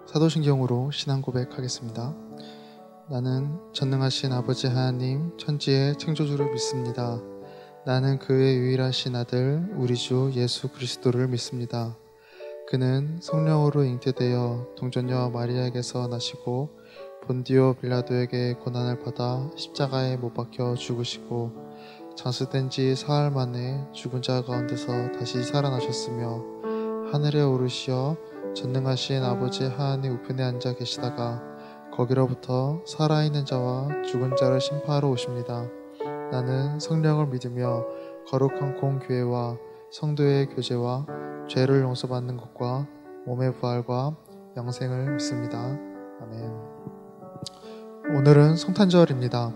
사도신경으로 신앙 고백하겠습니다. 나는 전능하신 아버지 하나님 천지의 창조주를 믿습니다. 나는 그의 유일하신 아들 우리 주 예수 그리스도를 믿습니다. 그는 성령으로 잉태되어 동정녀 마리아에게서 나시고 본디오 빌라도에게 고난을 받아 십자가에 못 박혀 죽으시고 장수된 지 사흘 만에 죽은 자 가운데서 다시 살아나셨으며 하늘에 오르시어 전능하신 아버지 하나님 우편에 앉아 계시다가 거기로부터 살아있는 자와 죽은 자를 심판하러 오십니다. 나는 성령을 믿으며 거룩한 공교회와 성도의 교제와 죄를 용서받는 것과 몸의 부활과 영생을 믿습니다. 아멘. 오늘은 성탄절입니다.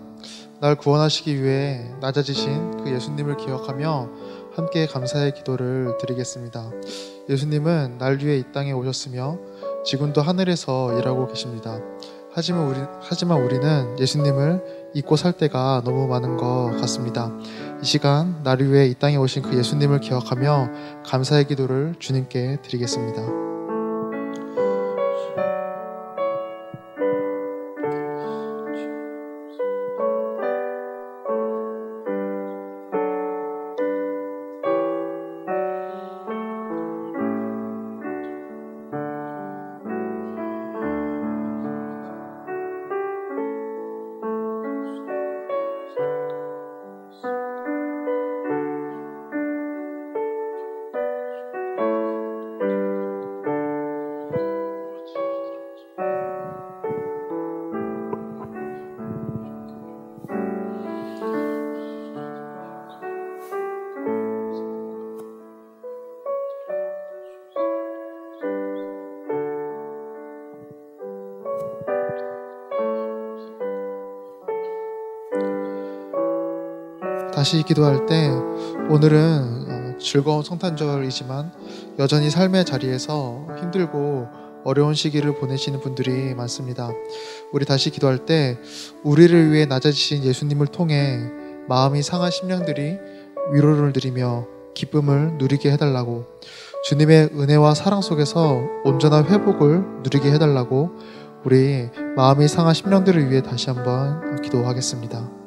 날 구원하시기 위해 낮아지신 그 예수님을 기억하며 함께 감사의 기도를 드리겠습니다. 예수님은 날 위해 이 땅에 오셨으며 지금도 하늘에서 일하고 계십니다. 하지만 우리는 예수님을 잊고 살 때가 너무 많은 것 같습니다. 이 시간 나를 위해 이 땅에 오신 그 예수님을 기억하며 감사의 기도를 주님께 드리겠습니다. 다시 기도할 때 오늘은 즐거운 성탄절이지만 여전히 삶의 자리에서 힘들고 어려운 시기를 보내시는 분들이 많습니다. 우리 다시 기도할 때 우리를 위해 낮아지신 예수님을 통해 마음이 상한 심령들이 위로를 드리며 기쁨을 누리게 해달라고, 주님의 은혜와 사랑 속에서 온전한 회복을 누리게 해달라고 우리 마음이 상한 심령들을 위해 다시 한번 기도하겠습니다.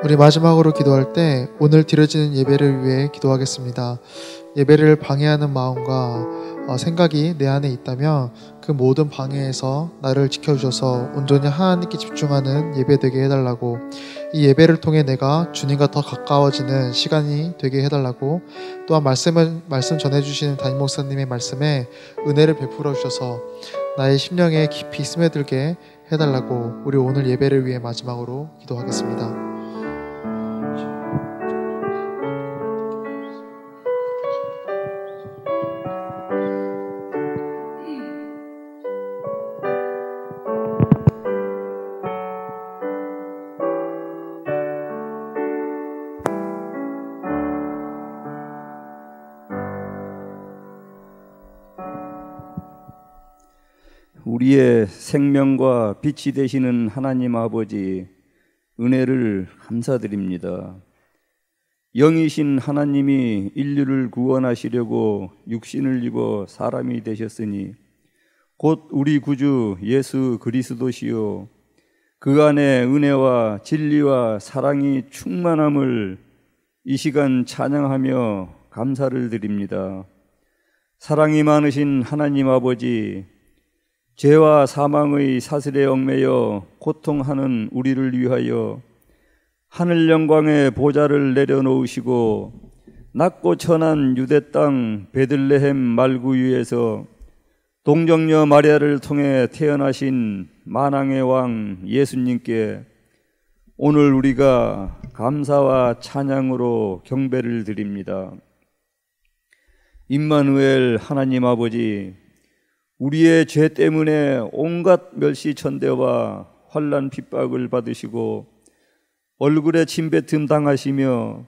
우리 마지막으로 기도할 때 오늘 드려지는 예배를 위해 기도하겠습니다. 예배를 방해하는 마음과 생각이 내 안에 있다면 그 모든 방해에서 나를 지켜주셔서 온전히 하나님께 집중하는 예배 되게 해달라고, 이 예배를 통해 내가 주님과 더 가까워지는 시간이 되게 해달라고, 또한 말씀 전해주시는 담임 목사님의 말씀에 은혜를 베풀어 주셔서 나의 심령에 깊이 스며들게 해달라고 우리 오늘 예배를 위해 마지막으로 기도하겠습니다. 우리의 생명과 빛이 되시는 하나님 아버지, 은혜를 감사드립니다. 영이신 하나님이 인류를 구원하시려고 육신을 입어 사람이 되셨으니 곧 우리 구주 예수 그리스도시요 그 안에 은혜와 진리와 사랑이 충만함을 이 시간 찬양하며 감사를 드립니다. 사랑이 많으신 하나님 아버지, 죄와 사망의 사슬에 얽매여 고통하는 우리를 위하여 하늘 영광의 보좌를 내려놓으시고 낮고 천한 유대 땅 베들레헴 말구 위에서 동정녀 마리아를 통해 태어나신 만왕의 왕 예수님께 오늘 우리가 감사와 찬양으로 경배를 드립니다. 임마누엘 하나님 아버지, 우리의 죄 때문에 온갖 멸시천대와 환난 핍박을 받으시고 얼굴에 침뱉음 당하시며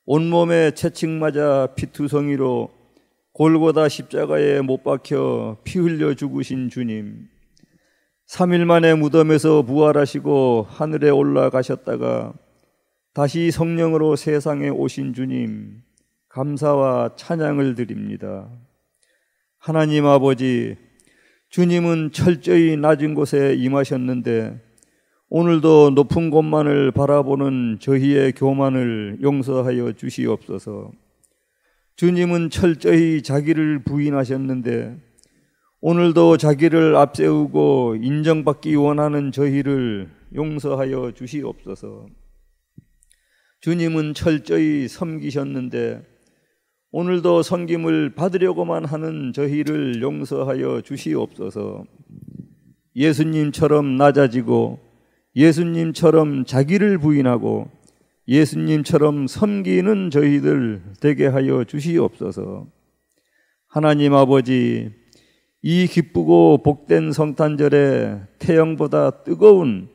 온몸에 채찍 맞아 피투성이로 골고다 십자가에 못 박혀 피 흘려 죽으신 주님, 3일 만에 무덤에서 부활하시고 하늘에 올라가셨다가 다시 성령으로 세상에 오신 주님, 감사와 찬양을 드립니다. 하나님 아버지, 주님은 철저히 낮은 곳에 임하셨는데 오늘도 높은 곳만을 바라보는 저희의 교만을 용서하여 주시옵소서. 주님은 철저히 자기를 부인하셨는데 오늘도 자기를 앞세우고 인정받기 원하는 저희를 용서하여 주시옵소서. 주님은 철저히 섬기셨는데 오늘도 섬김을 받으려고만 하는 저희를 용서하여 주시옵소서. 예수님처럼 낮아지고 예수님처럼 자기를 부인하고 예수님처럼 섬기는 저희들 되게 하여 주시옵소서. 하나님 아버지, 이 기쁘고 복된 성탄절에 태양보다 뜨거운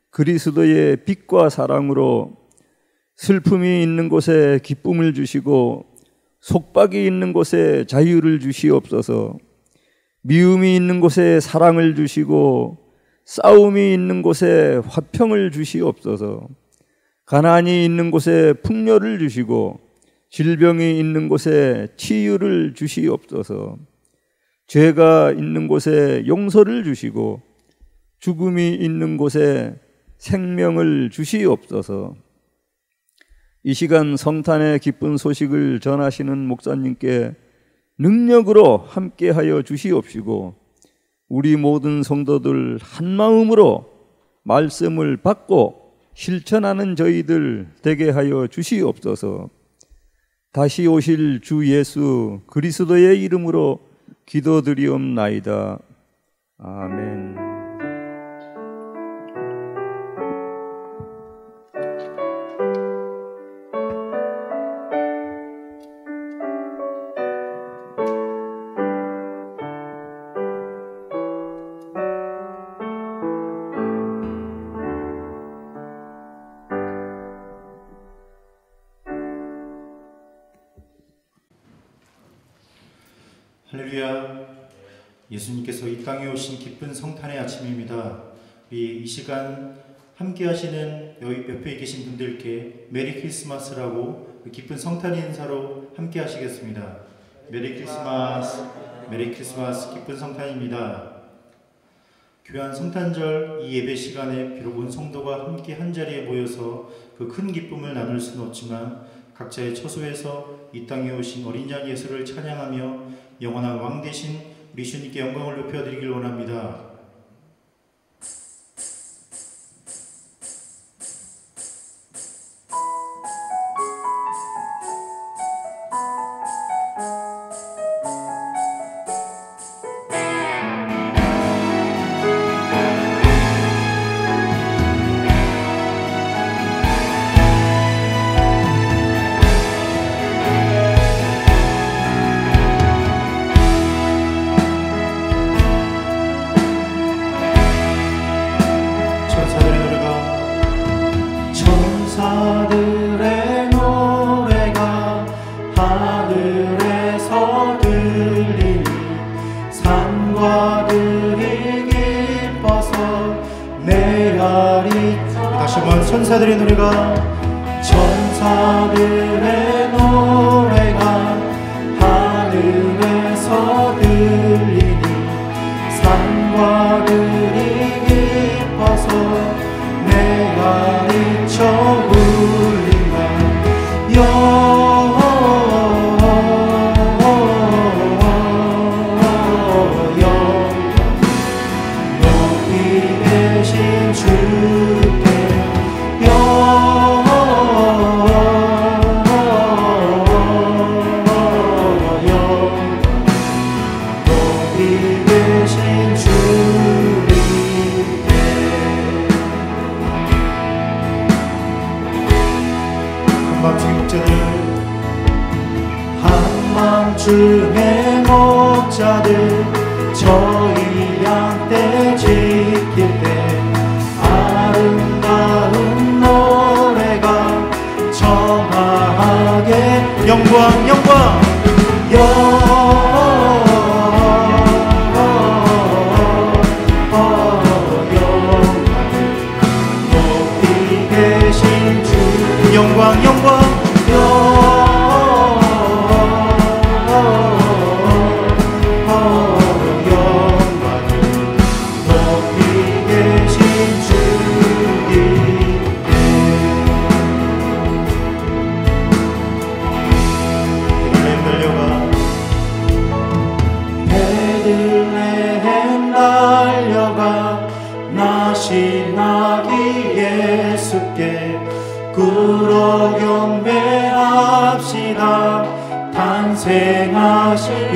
그리스도의 빛과 사랑으로 슬픔이 있는 곳에 기쁨을 주시고 속박이 있는 곳에 자유를 주시옵소서. 미움이 있는 곳에 사랑을 주시고 싸움이 있는 곳에 화평을 주시옵소서. 가난이 있는 곳에 풍요를 주시고 질병이 있는 곳에 치유를 주시옵소서. 죄가 있는 곳에 용서를 주시고 죽음이 있는 곳에 생명을 주시옵소서. 이 시간 성탄의 기쁜 소식을 전하시는 목사님께 능력으로 함께하여 주시옵시고 우리 모든 성도들 한마음으로 말씀을 받고 실천하는 저희들 되게 하여 주시옵소서. 다시 오실 주 예수 그리스도의 이름으로 기도드리옵나이다. 아멘. 할렐루야. 예수님께서 이 땅에 오신 기쁜 성탄의 아침입니다. 우리 이 시간 함께 하시는 옆에 계신 분들께 메리 크리스마스라고 기쁜 성탄 인사로 함께 하시겠습니다. 메리 크리스마스, 메리 크리스마스, 기쁜 성탄입니다. 귀한 성탄절 이 예배 시간에 비록 온 성도가 함께 한자리에 모여서 그 큰 기쁨을 나눌 수는 없지만 각자의 처소에서 이 땅에 오신 어린 양 예수를 찬양하며 영원한 왕 되신 우리 주님께 영광을 높여드리길 원합니다. 천사들의 노래가 천사들의 노래가 하늘에서 들리니 산과 들이 깊어서 내가 미쳐 울린다. 높이 계신 주께 한밤중에 한밤중에 목자들 저희 양떼 지킬 때 아름다운 노래가 청하게 영광 영광 높이 계신 주 영광 영광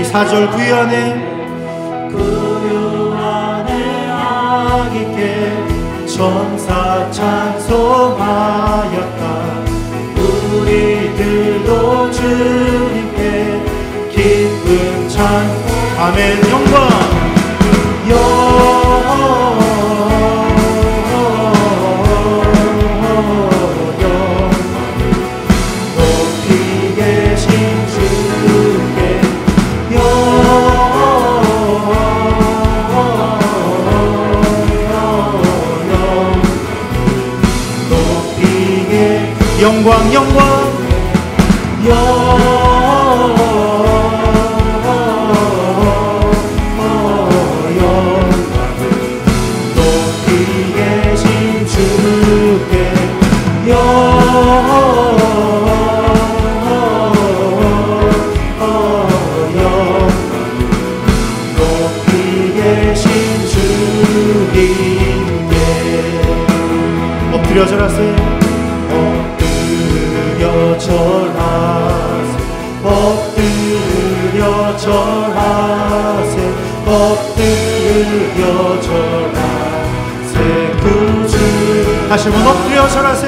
이 4절 구유 안에 아기께 천사 찬송하였다. 우리들도 주님께 기쁜 찬송 아멘 영광 높이 계신 주께 영광 영광 높이 계신 주께 높이 계신 주님께 엎드려 절하세요. 엎드려 절하세 엎드려 절하세 구주 다시 한번 엎드려 절하세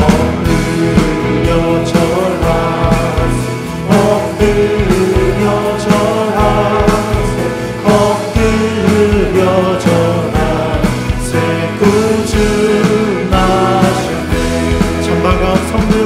엎드려 절하세 엎드려 절하세 엎드려 절하세 구주 나시네 찬방과 성도여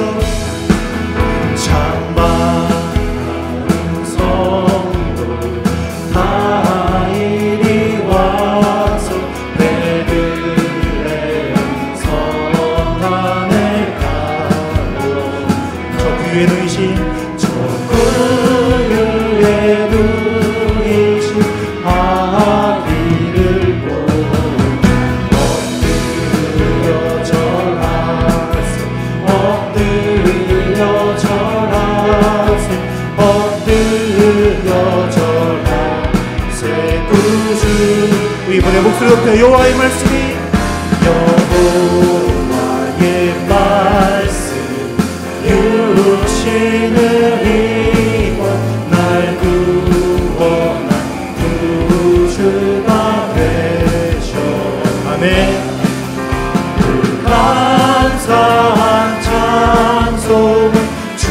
이번에 목소리 높여 여호와의 말씀이 여호와의 말씀 육신을 입어 날 구원한 구주가 되셔 아멘 그 감사한 찬송은 주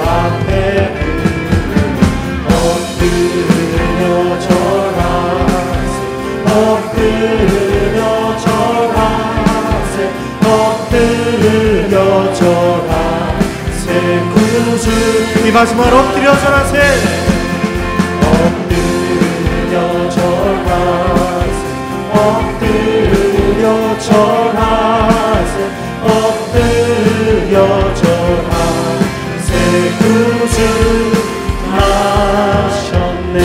앞에 엎드려 절하세 엎드려 절하세 엎드려 절하세 구주 이 마지막 엎드려 절하세 엎드려 절하세 엎드려 절하세 엎드려 절하세 구주 하셨네.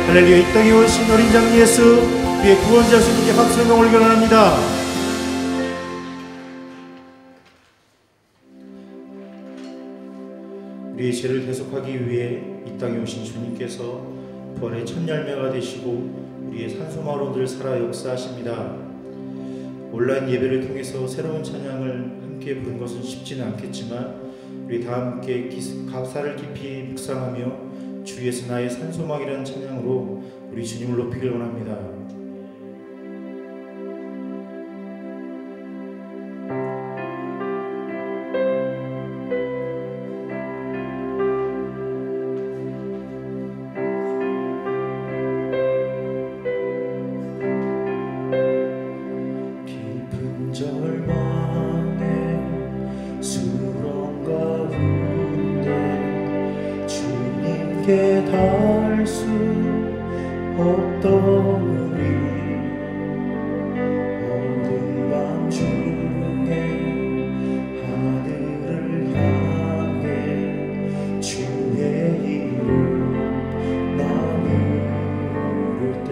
할렐루야. 이 땅에 오신 어린 장 예수 우리의 구원자 주님께 박수의 명을 결혼합니다. 우리의 죄를 대속하기 위해 이 땅에 오신 주님께서 부활의 첫 열매가 되시고 우리의 산소마루들 살아 역사하십니다. 온라인 예배를 통해서 새로운 찬양을 함께 부른 것은 쉽지는 않겠지만 우리 다 함께 가사를 깊이 묵상하며 주 예수 나의 산소막이라는 찬양으로 우리 주님을 높이길 원합니다. 주께 닿을 수 없던 우리 어두운 밤 중에 하늘을 향해 주의 이름 나누를 때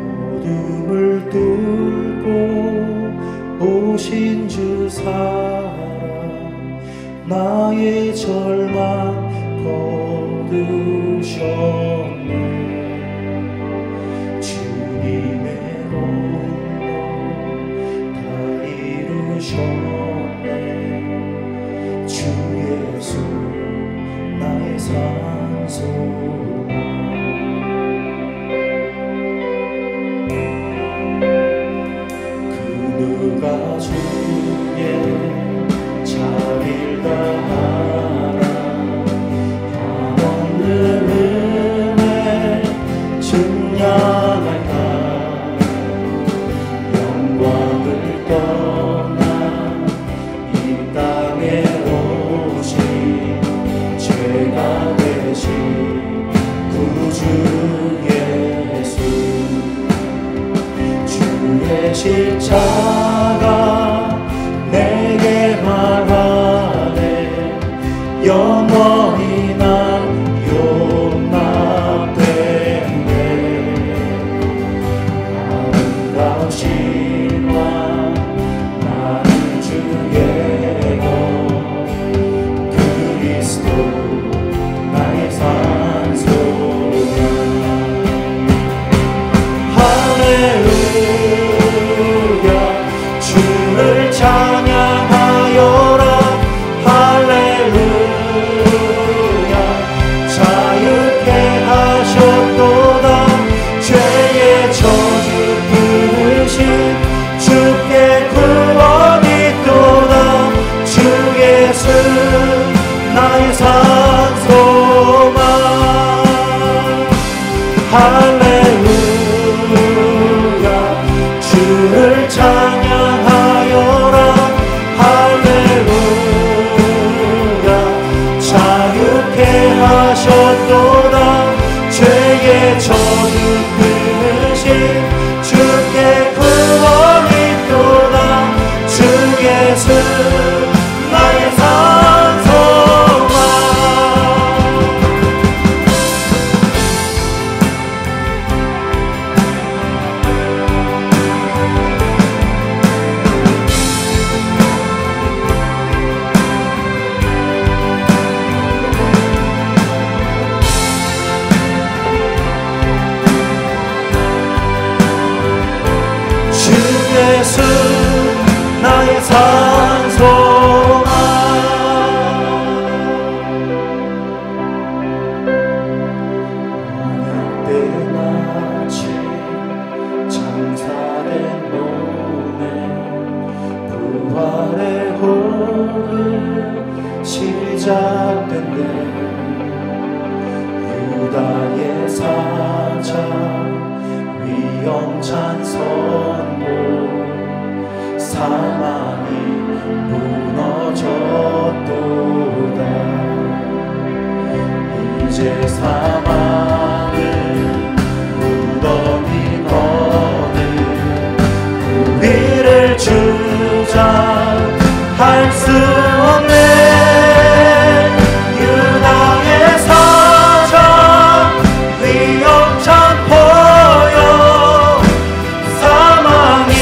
어둠을 뚫고 오신 주 사랑 나의 절망 거두셨네. 주님의 공로 다 이루셨네. 주 예수 나의 산소망. 그 누가 주의 자비를 다하라. 한없는 은혜 증량할까. 영광을 떠나 이 땅에 오신 죄가 되신 구주 예수. 주의 십자가 내게 말하네. 영원히 난 용납됐네. 아름다운 신화 나는 주의 것 그리스도 나의 산소야. 할렐루야 주를 찬양하여라. 할렐루야 자유케 하셨도다. 죄의 저주 끊으신 주께 구원이 있도다. 주 예수 나의 산소망. 할렐루야 주를 찬양하여라. 할렐루야 자유케 하셨도다. 죄의 저주 끊으신 주께 구원이 있도다. 주 예수 나의 산소망. 주 예수 나의 산소망. 언약된 아침 장사된 몸에 부활의 호흡 시작된대. 유다의 사자 위험찬 선고 사망이 무너졌도다. 이제 사망을 무덤이 거는 우리를 주장할 수 없네. 유다의 사자 위험찬 포역 사망이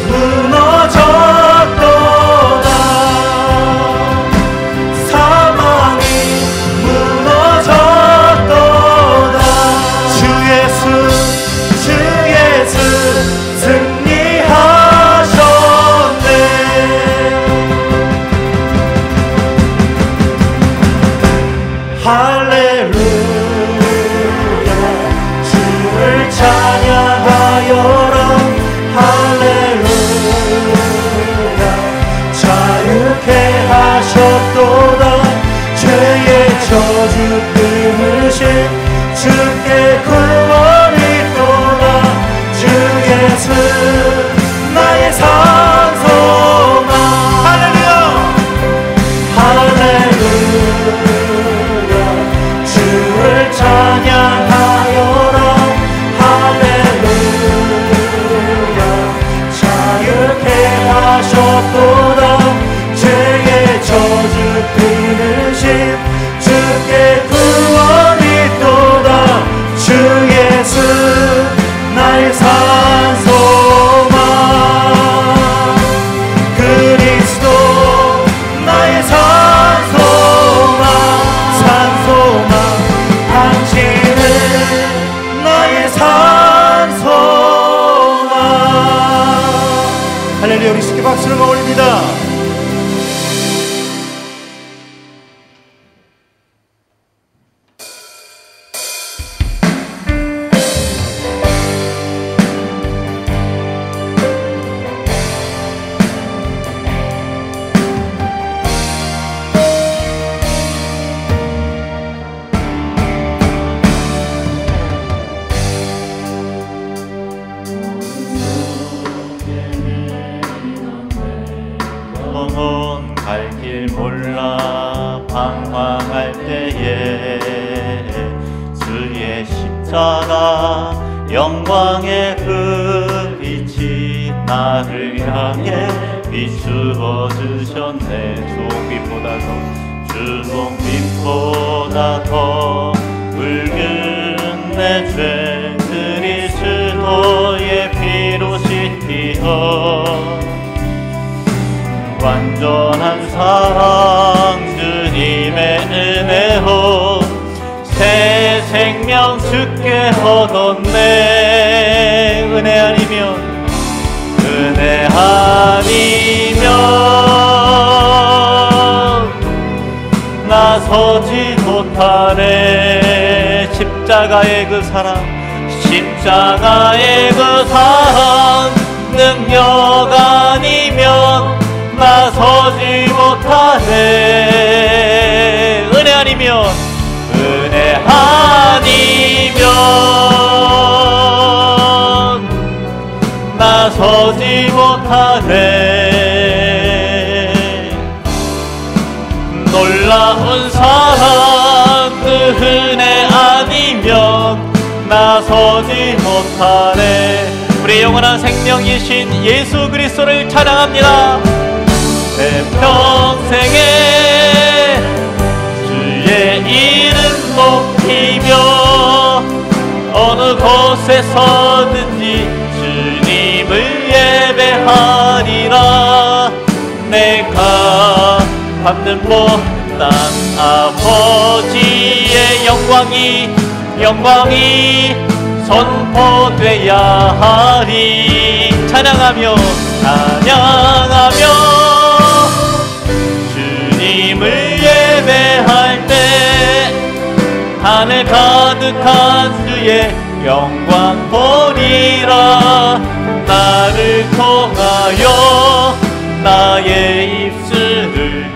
무너졌도다. 사망이 무너졌도다. 주 예수 승리하셨네. 받도다. 죄의 저주 끊으신 주께 구원이 있도다. 주 예수 나의 산 소망, 그리스도 나의 산 소망, 산 소망, 당신은 나의 산 소망. 할렐루야. 우리 쉽게 박수를 올립니다. 갈 길 몰라 방황할 때에 주의 십자가 영광의 그 빛이 나를 향해 비추어 주셨네. 종빛보다 더 붉은 내 죄 그리스도의 피로 씻기어 완전한 사랑 주님의 은혜로 새 생명 주께 얻었네. 은혜 아니면 나서지 못하네. 십자가의 그 사랑, 십자가의 그 사랑 능력 아니면 나서지 못하네. 은혜 아니면 나서지 못하네. 놀라운 사랑 그 은혜 아니면 나서지 못하네. 우리 영원한 생명이신 예수 그리스도를 찬양합니다. 내 평생에 주의 이름 높이며 어느 곳에서든지 주님을 예배하리라. 내가 받는 못난 아버지의 영광이 선포돼야 하리. 찬양하며 주님을 예배할 때 하늘 가득한 주의 영광 보리라. 나를 통하여 나의 입술을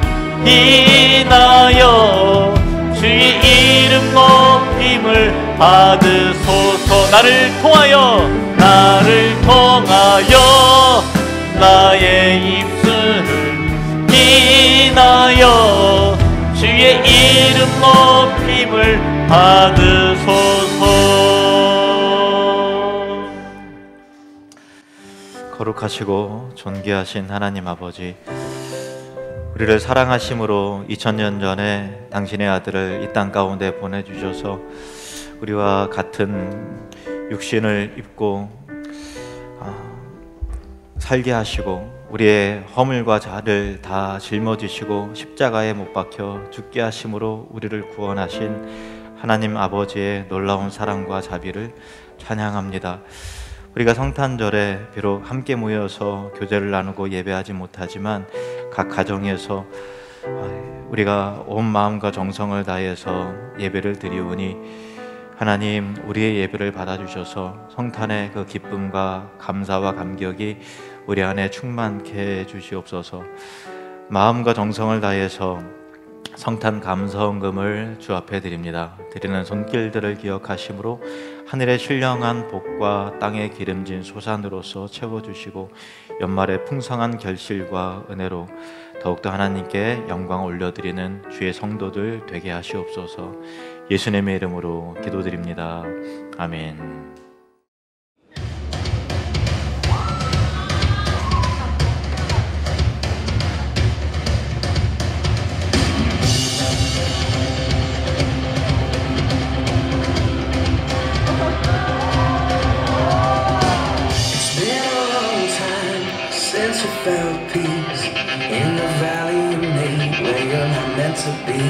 인하여 주의 이름 높임을 받으소서. 나를 통하여 나의 입술을 인하여 주의 이름 높임을 받으소서. 거룩하시고 존귀하신 하나님 아버지, 우리를 사랑하심으로 2000년 전에 당신의 아들을 이 땅 가운데 보내주셔서 우리와 같은 육신을 입고 살게 하시고 우리의 허물과 자를 다 짊어지시고 십자가에 못 박혀 죽게 하심으로 우리를 구원하신 하나님 아버지의 놀라운 사랑과 자비를 찬양합니다. 우리가 성탄절에 비록 함께 모여서 교제를 나누고 예배하지 못하지만 각 가정에서 우리가 온 마음과 정성을 다해서 예배를 드리오니 하나님, 우리의 예배를 받아주셔서 성탄의 그 기쁨과 감사와 감격이 우리 안에 충만케 해주시옵소서. 마음과 정성을 다해서 성탄 감사헌금을 주 앞에 드립니다. 드리는 손길들을 기억하심으로 하늘의 신령한 복과 땅의 기름진 소산으로서 채워주시고 연말의 풍성한 결실과 은혜로 더욱더 하나님께 영광을 올려드리는 주의 성도들 되게 하시옵소서. 예수님의 이름으로 기도드립니다. 아멘. meant to be,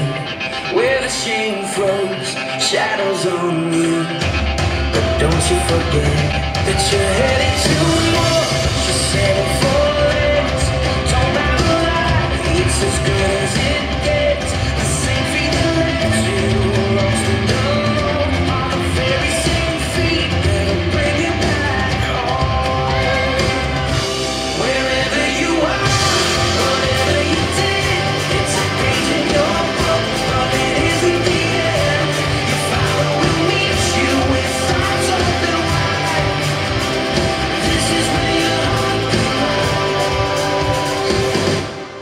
where the shame throws shadows on you. But don't you forget that you're headed to more. Just settle for less. Don't ever lie, it's as good as it gets. The same feet that left you lost and alone are the very same feet that'll bring you back home. Wherever you are, whatever you did, it's a page in your book, but it isn't the end. Your Father will meet you with arms open wide. This is where your heart belongs.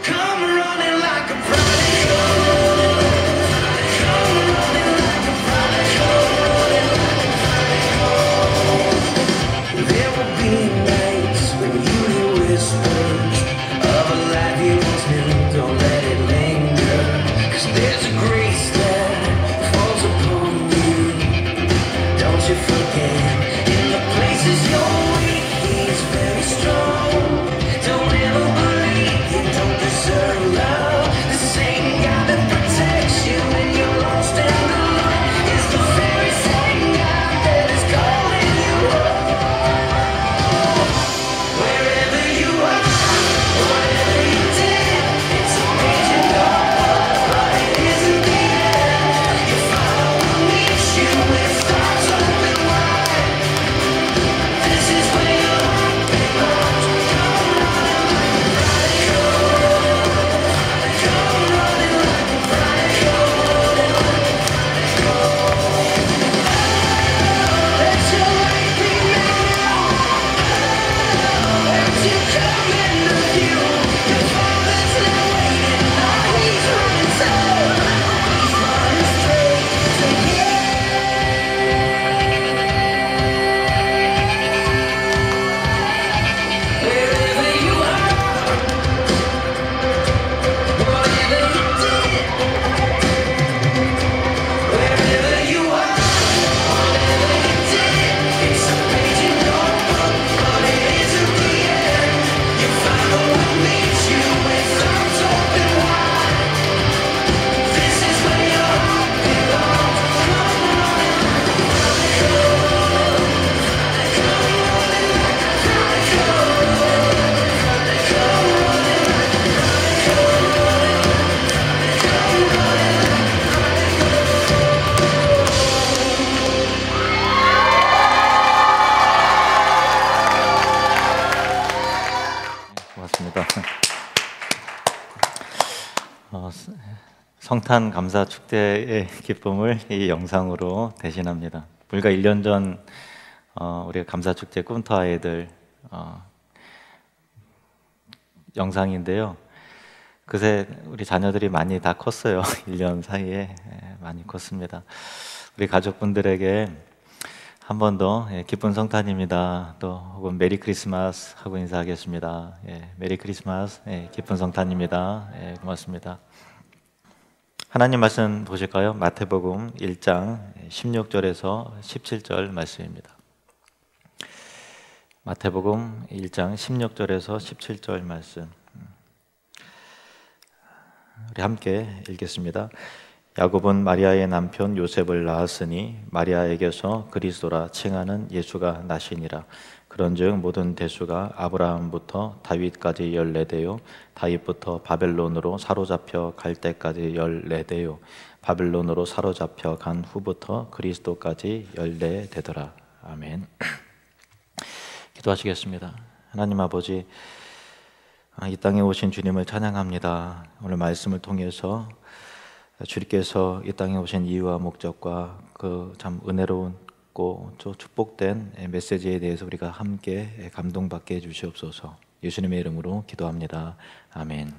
Come running like a prodigal. Come running like a prodigal. There will be nights when you hear whispers of a life you once knew. Don't let it linger, 'cause there's a grace that falls upon you. Don't you forget, in the places you're weak, He's very strong. Don't ever believe you don't deserve love. The same God that protects you when you're lost and alone is the very same God that is calling you home. Wherever you are, whatever you did, it's a page in your book, but it isn't the end. Your Father will meet you with arms open wide. This is where your heart belongs. Come running like a prodigal. Come running like a prodigal. Let your light be now. Let you come into view. Your Father's not waiting, He's running slow. He's running straight to you. Wherever you are, whatever you did, wherever you are, whatever you did, it's a page in your book, but it isn't the end. Your Father will meet you with arms open wide. This is where your heart belongs. Come running like a prodigal. Come running like a prodigal. Come running like a 고맙습니다. 성탄 감사 축제의 기쁨을 이 영상으로 대신합니다. 불과 1년 전 우리 감사 축제 꿈터 아이들 영상인데요. 그새 우리 자녀들이 많이 다 컸어요. 1년 사이에 많이 컸습니다. 우리 가족분들에게 한 번 더 기쁜 성탄입니다. 또 혹은 메리 크리스마스 하고 인사하겠습니다. 메리 크리스마스, 기쁜 성탄입니다. 고맙습니다. 하나님 말씀 보실까요? 마태복음 1장 16절에서 17절 말씀입니다. 마태복음 1장 16절에서 17절 말씀. 우리 함께 읽겠습니다. 야곱은 마리아의 남편 요셉을 낳았으니 마리아에게서 그리스도라 칭하는 예수가 나시니라. 그런즉 모든 대수가 아브라함부터 다윗까지 14대요 다윗부터 바벨론으로 사로잡혀 갈 때까지 14대요 바벨론으로 사로잡혀 간 후부터 그리스도까지 14대더라. 아멘. 기도하시겠습니다. 하나님 아버지, 이 땅에 오신 주님을 찬양합니다. 오늘 말씀을 통해서 주님께서 이 땅에 오신 이유와 목적과 그 참 은혜롭고 축복된 메시지에 대해서 우리가 함께 감동받게 해주시옵소서. 예수님의 이름으로 기도합니다. 아멘.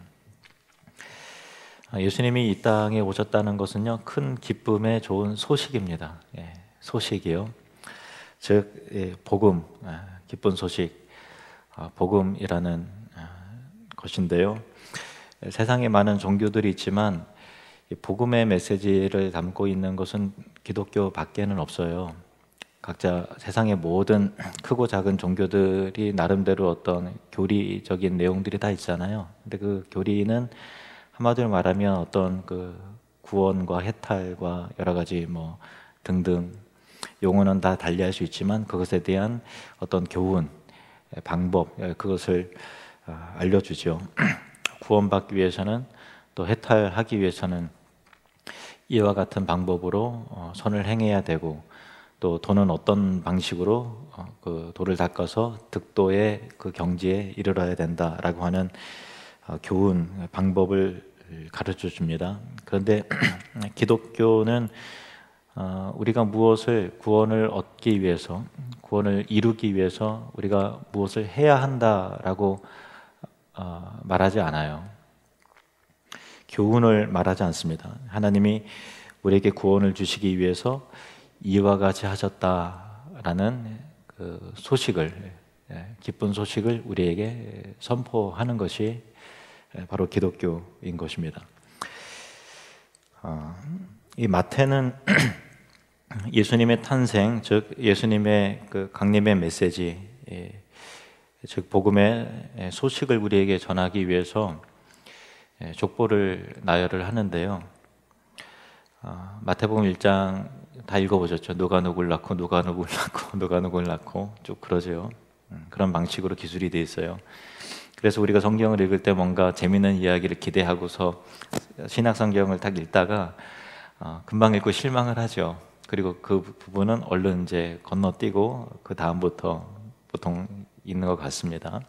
예수님이 이 땅에 오셨다는 것은요, 큰 기쁨의 좋은 소식입니다. 소식이요. 즉 복음, 기쁜 소식, 복음이라는 것인데요. 세상에 많은 종교들이 있지만 복음의 메시지를 담고 있는 것은 기독교 밖에는 없어요. 각자 세상의 모든 크고 작은 종교들이 나름대로 어떤 교리적인 내용들이 다 있잖아요. 근데 그 교리는 한마디로 말하면 어떤 그 구원과 해탈과 여러 가지 뭐 등등 용어는 다 달리할 수 있지만 그것에 대한 어떤 교훈, 방법, 그것을 알려주죠. 구원받기 위해서는 또 해탈하기 위해서는 이와 같은 방법으로 선을 행해야 되고 또 도는 어떤 방식으로 그 도를 닦아서 득도의 그 경지에 이르러야 된다라고 하는 교훈, 방법을 가르쳐 줍니다. 그런데 기독교는 우리가 무엇을 구원을 얻기 위해서, 구원을 이루기 위해서 우리가 무엇을 해야 한다라고 말하지 않아요. 교훈을 말하지 않습니다. 하나님이 우리에게 구원을 주시기 위해서 이와 같이 하셨다라는 그 소식을, 기쁜 소식을 우리에게 선포하는 것이 바로 기독교인 것입니다. 이 마태는 예수님의 탄생, 즉 예수님의 그 강림의 메시지, 즉 복음의 소식을 우리에게 전하기 위해서 족보를 나열을 하는데요. 마태복음 1장 다 읽어보셨죠? 누가 누굴 낳고 누가 누굴 낳고 누가 누굴 낳고 쭉 그러죠. 그런 방식으로 기술이 돼 있어요. 그래서 우리가 성경을 읽을 때 뭔가 재미있는 이야기를 기대하고서 신약 성경을 딱 읽다가 금방 읽고 실망을 하죠. 그리고 그 부분은 얼른 이제 건너뛰고 그 다음부터 보통 있는 것 같습니다.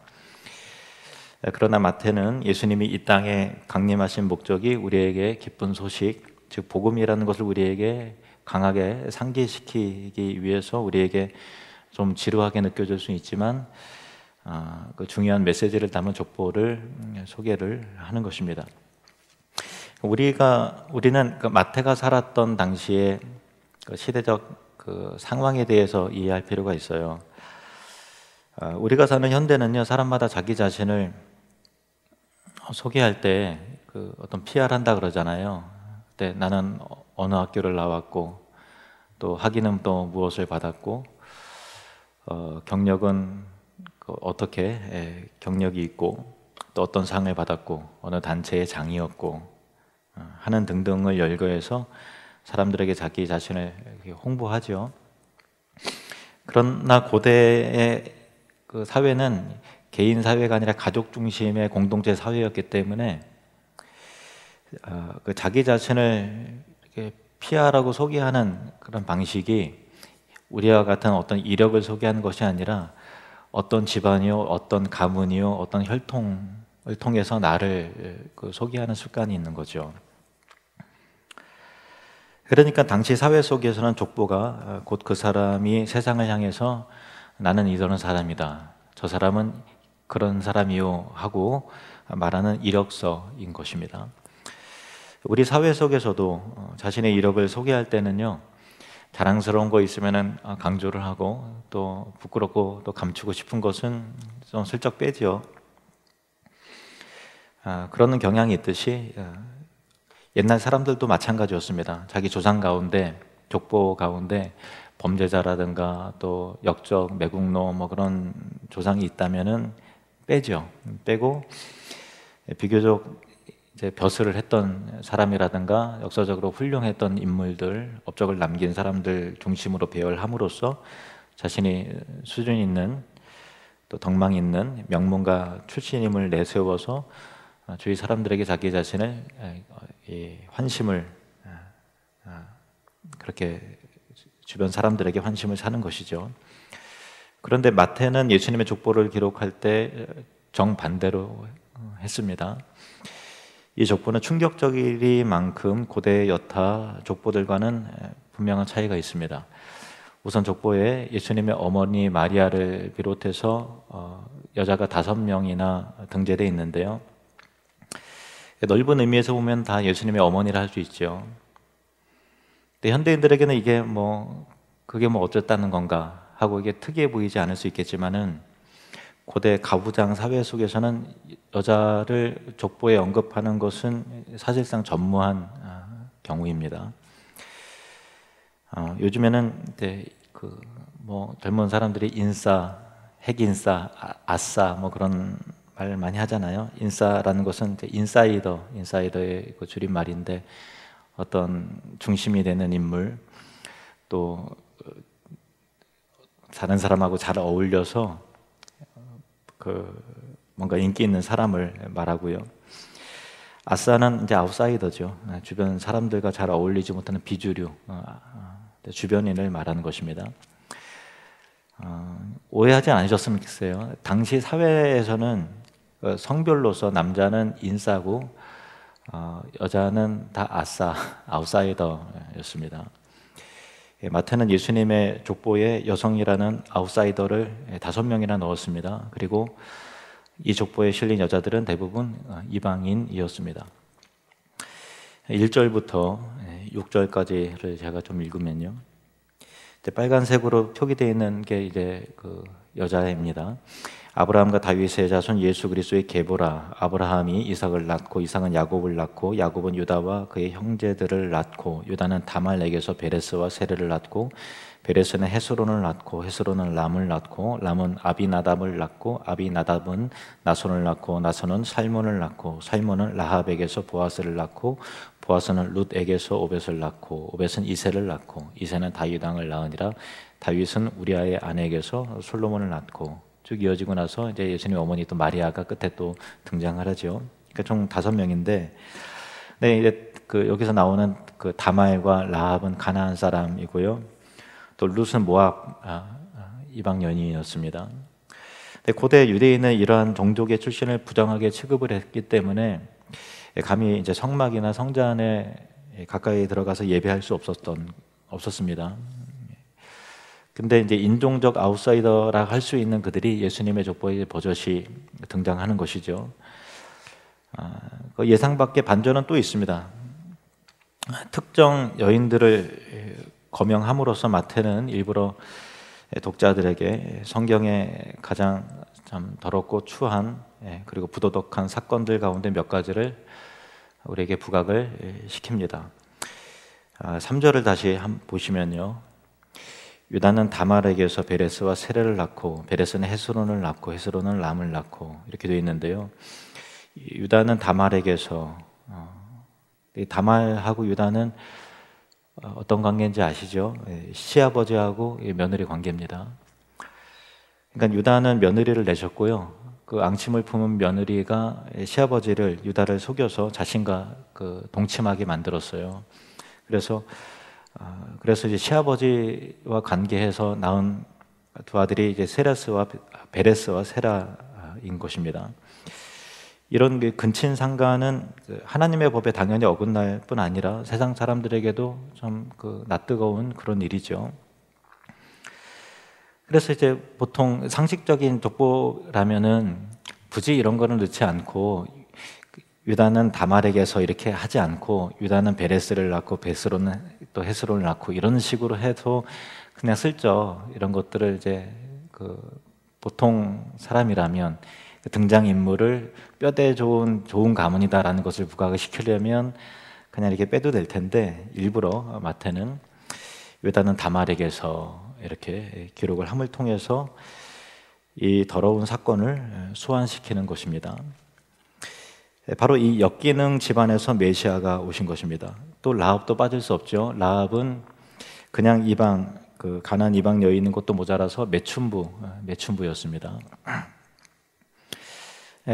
그러나 마태는 예수님이 이 땅에 강림하신 목적이 우리에게 기쁜 소식, 즉 복음이라는 것을 우리에게 강하게 상기시키기 위해서 우리에게 좀 지루하게 느껴질 수 있지만 그 중요한 메시지를 담은 족보를 소개를 하는 것입니다. 우리는 그 마태가 살았던 당시의 그 시대적 그 상황에 대해서 이해할 필요가 있어요. 우리가 사는 현대는요, 사람마다 자기 자신을 소개할 때 그 어떤 PR을 한다 그러잖아요. 근데 나는 어느 학교를 나왔고 또 학위는 또 무엇을 받았고 경력은 어떻게 경력이 있고 또 어떤 상을 받았고 어느 단체의 장이었고 하는 등등을 열거해서 사람들에게 자기 자신을 홍보하죠. 그러나 고대의 그 사회는 개인 사회가 아니라 가족 중심의 공동체 사회였기 때문에 그 자기 자신을 이렇게 PR하고 소개하는 그런 방식이 우리와 같은 어떤 이력을 소개하는 것이 아니라 어떤 집안이요, 어떤 가문이요, 어떤 혈통을 통해서 나를 그 소개하는 습관이 있는 거죠. 그러니까 당시 사회 속에서는 족보가 곧 그 사람이 세상을 향해서 나는 이러는 사람이다, 저 사람은 그런 사람이요 하고 말하는 이력서인 것입니다. 우리 사회 속에서도 자신의 이력을 소개할 때는요, 자랑스러운 거 있으면 강조를 하고 또 부끄럽고 또 감추고 싶은 것은 좀 슬쩍 빼죠. 그러는 경향이 있듯이 옛날 사람들도 마찬가지였습니다. 자기 조상 가운데, 족보 가운데 범죄자라든가 또 역적, 매국노 뭐 그런 조상이 있다면은 빼죠. 빼고 비교적 이제 벼슬을 했던 사람이라든가 역사적으로 훌륭했던 인물들, 업적을 남긴 사람들 중심으로 배열함으로써 자신이 수준 있는 또 덕망 있는 명문가 출신임을 내세워서 주위 사람들에게 자기 자신을 환심을 그렇게 주변 사람들에게 환심을 사는 것이죠. 그런데 마태는 예수님의 족보를 기록할 때 정반대로 했습니다. 이 족보는 충격적이만큼 고대 여타 족보들과는 분명한 차이가 있습니다. 우선 족보에 예수님의 어머니 마리아를 비롯해서 여자가 5명이나 등재되어 있는데요. 넓은 의미에서 보면 다 예수님의 어머니라 할 수 있죠. 근데 현대인들에게는 이게 그게 어쨌다는 건가 하고 이게 특이해 보이지 않을 수 있겠지만은 고대 가부장 사회 속에서는 여자를 족보에 언급하는 것은 사실상 전무한 경우입니다. 요즘에는 이제 젊은 사람들이 인싸, 핵인싸, 아싸 그런 말 많이 하잖아요. 인싸라는 것은 이제 인사이더의 그 줄임말인데 어떤 중심이 되는 인물, 또 다른 사람하고 잘 어울려서 그 뭔가 인기 있는 사람을 말하고요. 아싸는 이제 아웃사이더죠. 주변 사람들과 잘 어울리지 못하는 비주류, 주변인을 말하는 것입니다. 오해하지 않으셨으면 좋겠어요. 당시 사회에서는 성별로서 남자는 인싸고 여자는 다 아싸, 아웃사이더였습니다. 마태는 예수님의 족보에 여성이라는 아웃사이더를 5명이나 넣었습니다. 그리고 이 족보에 실린 여자들은 대부분 이방인이었습니다. 1절부터 6절까지를 제가 좀 읽으면요. 이제 빨간색으로 표기되어 있는 게 이제 그 여자입니다. 아브라함과 다윗의 자손 예수 그리스도의 계보라. 아브라함이 이삭을 낳고 이삭은 야곱을 낳고 야곱은 유다와 그의 형제들을 낳고 유다는 다말에게서 베레스와 세레를 낳고 베레스는 헤스론을 낳고 헤스론은 람을 낳고 람은 아비나답을 낳고 아비나답은 나손을 낳고 나손은 살몬을 낳고 살몬은 라합에게서 보아스를 낳고 보아스는 룻에게서 오벳을 낳고 오벳은 이새를 낳고 이새는 다윗 왕을 낳으니라. 다윗은 우리아의 아내에게서 솔로몬을 낳고 쭉 이어지고 나서 이제 예수님 어머니 또 마리아가 끝에 또 등장을 하죠. 그러니까 총 5명인데, 네, 이제 그 여기서 나오는 그 다말과 라합은 가나안 사람이고요. 또 룻은 모압 이방 여인이었습니다. 근데 고대 유대인은 이러한 종족의 출신을 부정하게 취급을 했기 때문에 감히 이제 성막이나 성전에 가까이 들어가서 예배할 수 없었습니다. 근데 이제 인종적 아웃사이더라 할 수 있는 그들이 예수님의 족보에 버젓이 등장하는 것이죠. 예상 밖의 반전은 또 있습니다. 특정 여인들을 거명함으로써 마태는 일부러 독자들에게 성경의 가장 참 더럽고 추한 그리고 부도덕한 사건들 가운데 몇 가지를 우리에게 부각을 시킵니다. 3절을 다시 한번 보시면요. 유다는 다말에게서 베레스와 세레를 낳고 베레스는 헤스론을 낳고 헤스론은 람을 낳고 이렇게 되어 있는데요. 유다는 다말에게서 다말하고 유다는 어떤 관계인지 아시죠? 시아버지하고 며느리 관계입니다. 그러니까 유다는 며느리를 내셨고요. 그 앙침을 품은 며느리가 시아버지를 유다를 속여서 자신과 그 동침하게 만들었어요. 그래서 이제 시아버지와 관계해서 낳은 두 아들이 이제 베레스와 세라인 것입니다. 이런 근친 상간은 하나님의 법에 당연히 어긋날 뿐 아니라 세상 사람들에게도 좀 낯뜨거운 그런 일이죠. 그래서 이제 보통 상식적인 족보라면은 굳이 이런 거는 넣지 않고 유다는 다말에게서 이렇게 하지 않고 유다는 베레스를 낳고 베스로는 또 헤스론을 낳고 이런 식으로 해서 그냥 슬쩍 이런 것들을 이제 보통 사람이라면 등장 인물을 뼈대 좋은 가문이다라는 것을 부각을 시키려면 그냥 이렇게 빼도 될 텐데 일부러 마태는 유다는 다말에게서 이렇게 기록을 함을 통해서 이 더러운 사건을 소환시키는 것입니다. 바로 이 역기능 집안에서 메시아가 오신 것입니다. 또 라합도 빠질 수 없죠. 라합은 그냥 이방 가나안 이방 여인인 것도 모자라서 매춘부였습니다.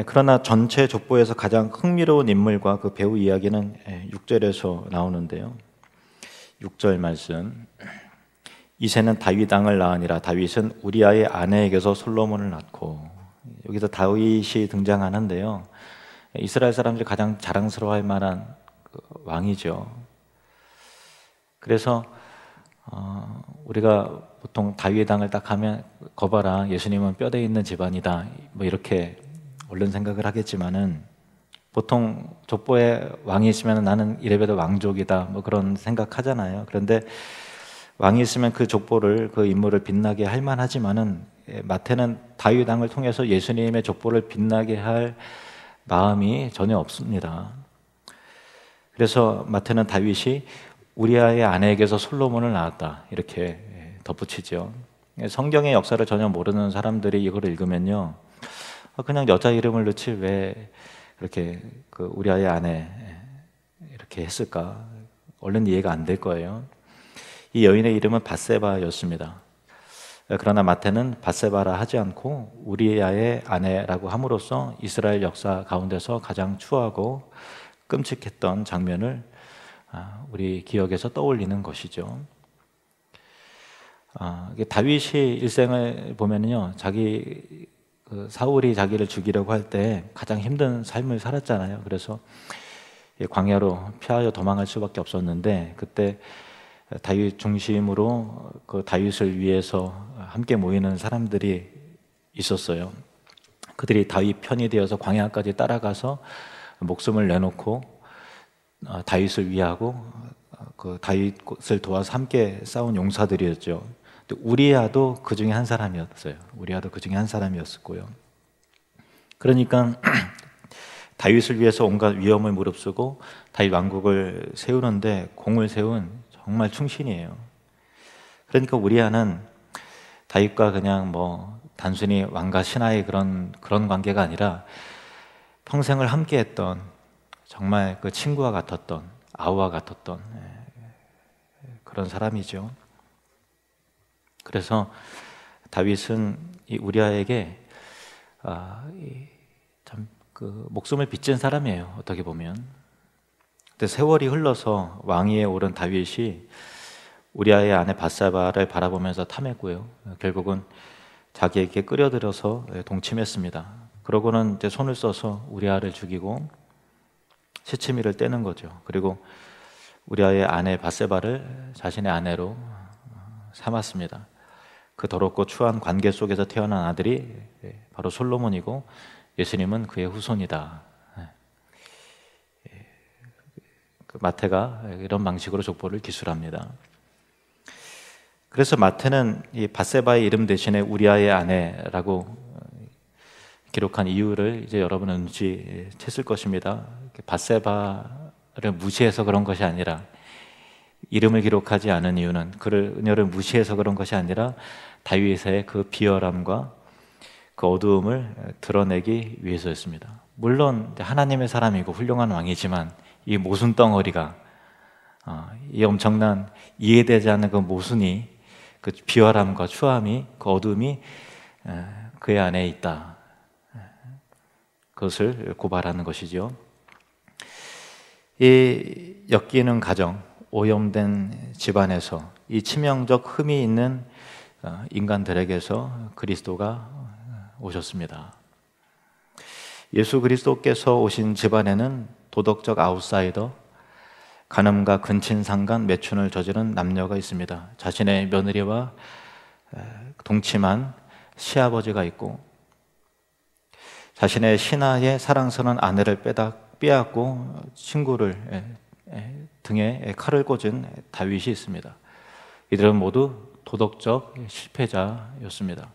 그러나 전체 족보에서 가장 흥미로운 인물과 그 배우 이야기는 6절에서 나오는데요. 6절 말씀. 이새는 다윗 왕을 낳으니라. 다윗은 우리아의 아내에게서 솔로몬을 낳고. 여기서 다윗이 등장하는데요. 이스라엘 사람들이 가장 자랑스러워할 만한 왕이죠. 그래서 우리가 보통 다윗 왕을 딱 하면 거봐라 예수님은 뼈대 있는 집안이다 뭐 이렇게 얼른 생각을 하겠지만은 보통 족보에 왕이 있으면 나는 이래봬도 왕족이다 뭐 그런 생각하잖아요. 그런데 왕이 있으면 그 족보를 그 인물을 빛나게 할 만하지만은 마태는 다윗 왕을 통해서 예수님의 족보를 빛나게 할 마음이 전혀 없습니다. 그래서 마태는 다윗이 우리아의 아내에게서 솔로몬을 낳았다 이렇게 덧붙이죠. 성경의 역사를 전혀 모르는 사람들이 이걸 읽으면요, 그냥 여자 이름을 넣지 왜 그렇게 그 우리아의 아내 이렇게 했을까? 얼른 이해가 안 될 거예요. 이 여인의 이름은 밧세바였습니다. 그러나 마태는 밧세바라 하지 않고 우리아의 아내라고 함으로써 이스라엘 역사 가운데서 가장 추하고 끔찍했던 장면을 우리 기억에서 떠올리는 것이죠. 다윗이 일생을 보면요, 사울이 자기를 죽이려고 할 때 가장 힘든 삶을 살았잖아요. 그래서 광야로 피하여 도망갈 수밖에 없었는데, 그때 다윗 중심으로 그 다윗을 위해서 함께 모이는 사람들이 있었어요. 그들이 다윗 편이 되어서 광야까지 따라가서 목숨을 내놓고 다윗을 위하고 그 다윗을 도와서 함께 싸운 용사들이었죠. 우리아도 그 중에 한 사람이었어요. 우리아도 그 중에 한 사람이었고요. 그러니까 다윗을 위해서 온갖 위험을 무릅쓰고 다윗 왕국을 세우는데 공을 세운 정말 충신이에요. 그러니까 우리아는 다윗과 그냥 단순히 왕과 신하의 그런 관계가 아니라 평생을 함께했던 정말 그 친구와 같았던, 아우와 같았던 그런 사람이죠. 그래서 다윗은 이 우리아에게 참 그 목숨을 빚진 사람이에요. 어떻게 보면. 근데 세월이 흘러서 왕위에 오른 다윗이 우리아의 아내 밧세바를 바라보면서 탐했고요. 결국은 자기에게 끌어들여서 동침했습니다. 그러고는 이제 손을 써서 우리아를 죽이고 시치미를 떼는 거죠. 그리고 우리아의 아내 밧세바를 자신의 아내로 삼았습니다. 그 더럽고 추한 관계 속에서 태어난 아들이 바로 솔로몬이고 예수님은 그의 후손이다. 마태가 이런 방식으로 족보를 기술합니다. 그래서 마태는 이 밧세바의 이름 대신에 우리아의 아내라고 기록한 이유를 이제 여러분은 눈치챘을 것입니다. 밧세바를 무시해서 그런 것이 아니라, 이름을 기록하지 않은 이유는 그녀를 무시해서 그런 것이 아니라 다윗의 그 비열함과 그 어두움을 드러내기 위해서였습니다. 물론 하나님의 사람이고 훌륭한 왕이지만 이 모순 덩어리가, 이 엄청난 이해되지 않는 그 모순이, 그 비열함과 추함이, 그 어둠이 그의 안에 있다. 그것을 고발하는 것이죠. 이 엮이는 가정, 오염된 집안에서 이 치명적 흠이 있는 인간들에게서 그리스도가 오셨습니다. 예수 그리스도께서 오신 집안에는 도덕적 아웃사이더, 간음과 근친상간, 매춘을 저지른 남녀가 있습니다. 자신의 며느리와 동침한 시아버지가 있고, 자신의 신하의 사랑스러운 아내를 빼앗고 친구를 등에 칼을 꽂은 다윗이 있습니다. 이들은 모두 도덕적 실패자였습니다.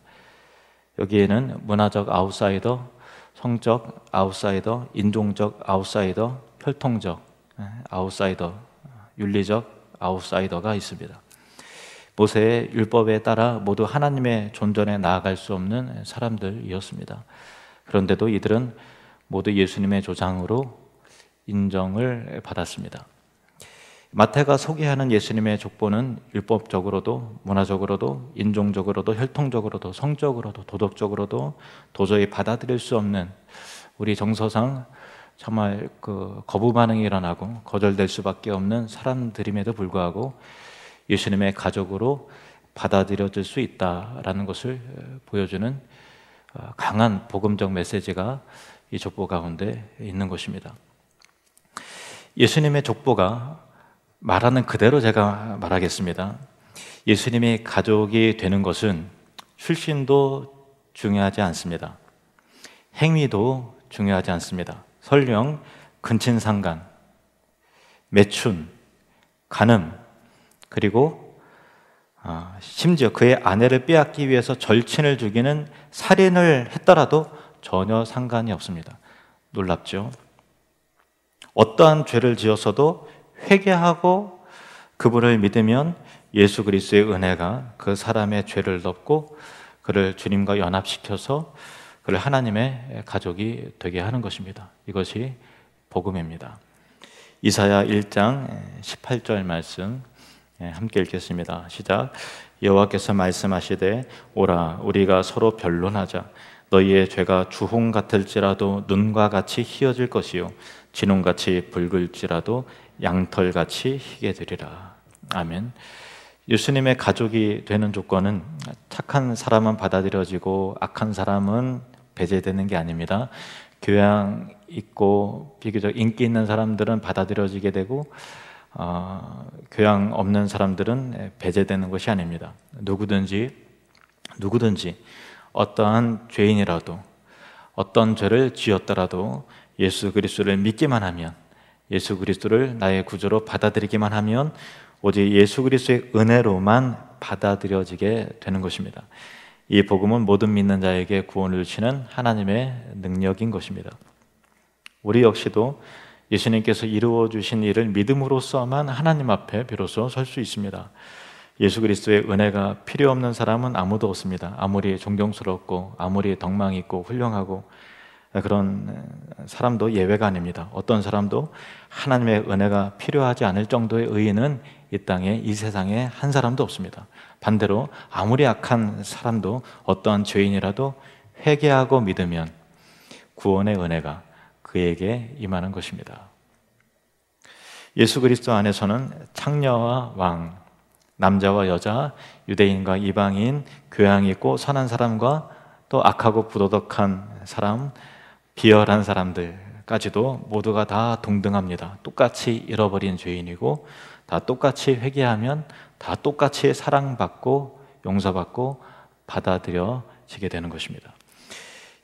여기에는 문화적 아웃사이더, 성적 아웃사이더, 인종적 아웃사이더, 혈통적 아웃사이더, 윤리적 아웃사이더가 있습니다. 모세의 율법에 따라 모두 하나님의 존전에 나아갈 수 없는 사람들이었습니다. 그런데도 이들은 모두 예수님의 조상으로 인정을 받았습니다. 마태가 소개하는 예수님의 족보는 율법적으로도, 문화적으로도, 인종적으로도, 혈통적으로도, 성적으로도, 도덕적으로도 도저히 받아들일 수 없는, 우리 정서상 정말 그 거부 반응이 일어나고 거절될 수밖에 없는 사람들임에도 불구하고 예수님의 가족으로 받아들여질 수 있다라는 것을 보여주는 강한 복음적 메시지가 이 족보 가운데 있는 것입니다. 예수님의 족보가 말하는 그대로 제가 말하겠습니다. 예수님이 가족이 되는 것은 출신도 중요하지 않습니다. 행위도 중요하지 않습니다. 설령 근친상간, 매춘, 간음, 그리고 심지어 그의 아내를 빼앗기 위해서 절친을 죽이는 살인을 했더라도 전혀 상관이 없습니다. 놀랍죠? 어떠한 죄를 지었어도 회개하고 그분을 믿으면 예수 그리스도의 은혜가 그 사람의 죄를 덮고 그를 주님과 연합시켜서 그를 하나님의 가족이 되게 하는 것입니다. 이것이 복음입니다. 이사야 1장 18절 말씀 함께 읽겠습니다. 시작. 여호와께서 말씀하시되 오라 우리가 서로 변론하자. 너희의 죄가 주홍 같을지라도 눈과 같이 희어질 것이요 진홍같이 붉을지라도 양털같이 희게 되리라. 아멘. 예수님의 가족이 되는 조건은 착한 사람은 받아들여지고 악한 사람은 배제되는 게 아닙니다. 교양 있고 비교적 인기 있는 사람들은 받아들여지게 되고 교양 없는 사람들은 배제되는 것이 아닙니다. 누구든지 어떠한 죄인이라도 어떤 죄를 지었더라도 예수 그리스도를 믿기만 하면, 예수 그리스도를 나의 구주로 받아들이기만 하면 오직 예수 그리스도의 은혜로만 받아들여지게 되는 것입니다. 이 복음은 모든 믿는 자에게 구원을 주시는 하나님의 능력인 것입니다. 우리 역시도 예수님께서 이루어 주신 일을 믿음으로써만 하나님 앞에 비로소 설 수 있습니다. 예수 그리스도의 은혜가 필요 없는 사람은 아무도 없습니다. 아무리 존경스럽고 아무리 덕망 있고 훌륭하고 그런 사람도 예외가 아닙니다. 어떤 사람도 하나님의 은혜가 필요하지 않을 정도의 의인은 이 땅에, 이 세상에 한 사람도 없습니다. 반대로 아무리 악한 사람도 어떠한 죄인이라도 회개하고 믿으면 구원의 은혜가 그에게 임하는 것입니다. 예수 그리스도 안에서는 창녀와 왕, 남자와 여자, 유대인과 이방인, 교양 있고 선한 사람과 또 악하고 부도덕한 사람, 비열한 사람들까지도 모두가 다 동등합니다. 똑같이 잃어버린 죄인이고 다 똑같이 회개하면 다 똑같이 사랑받고 용서받고 받아들여지게 되는 것입니다.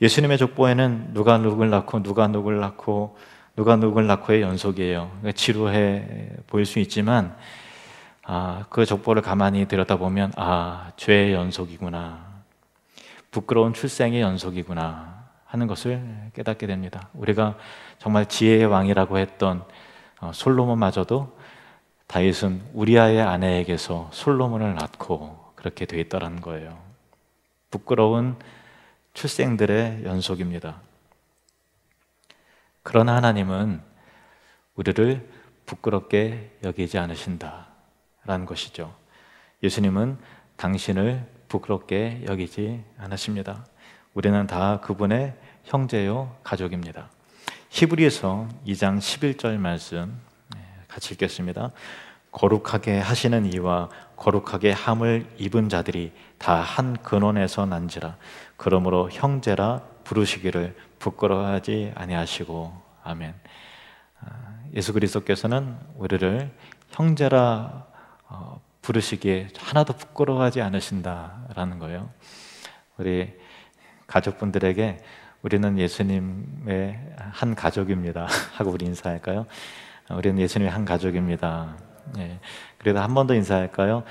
예수님의 족보에는 누가 누굴 낳고 누가 누굴 낳고 누가 누굴 낳고의 연속이에요. 지루해 보일 수 있지만 그 족보를 가만히 들여다보면 죄의 연속이구나, 부끄러운 출생의 연속이구나 하는 것을 깨닫게 됩니다. 우리가 정말 지혜의 왕이라고 했던 솔로몬마저도 다윗은 우리아의 아내에게서 솔로몬을 낳고 그렇게 돼 있다는 거예요. 부끄러운 출생들의 연속입니다. 그러나 하나님은 우리를 부끄럽게 여기지 않으신다라는 것이죠. 예수님은 당신을 부끄럽게 여기지 않으십니다. 우리는 다 그분의 형제요 가족입니다. 히브리서 2장 11절 말씀 같이 읽겠습니다. 거룩하게 하시는 이와 거룩하게 함을 입은 자들이 다 한 근원에서 난지라. 그러므로 형제라 부르시기를 부끄러워하지 아니하시고. 아멘. 예수 그리스도께서는 우리를 형제라 부르시기에 하나도 부끄러워하지 않으신다라는 거예요. 우리 가족분들에게 우리는 예수님의 한 가족입니다 하고 우리 인사할까요? 우리는 예수님의 한 가족입니다. 예. 그래도 한 번 더 인사할까요?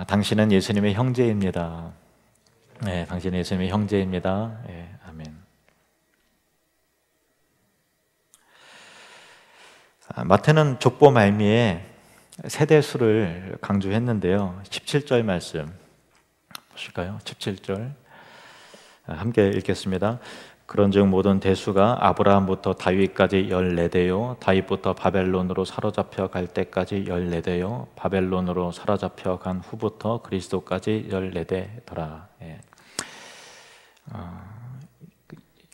당신은 예수님의 형제입니다. 네, 당신은 예수님의 형제입니다. 예, 아멘. 마태는 족보 말미에 세대수를 강조했는데요. 17절 말씀 보실까요? 17절 함께 읽겠습니다. 그런즉 모든 대수가 아브라함부터 다윗까지 14대요 다윗부터 바벨론으로 사로잡혀 갈 때까지 14대요 바벨론으로 사로잡혀 간 후부터 그리스도까지 14대더라. 예.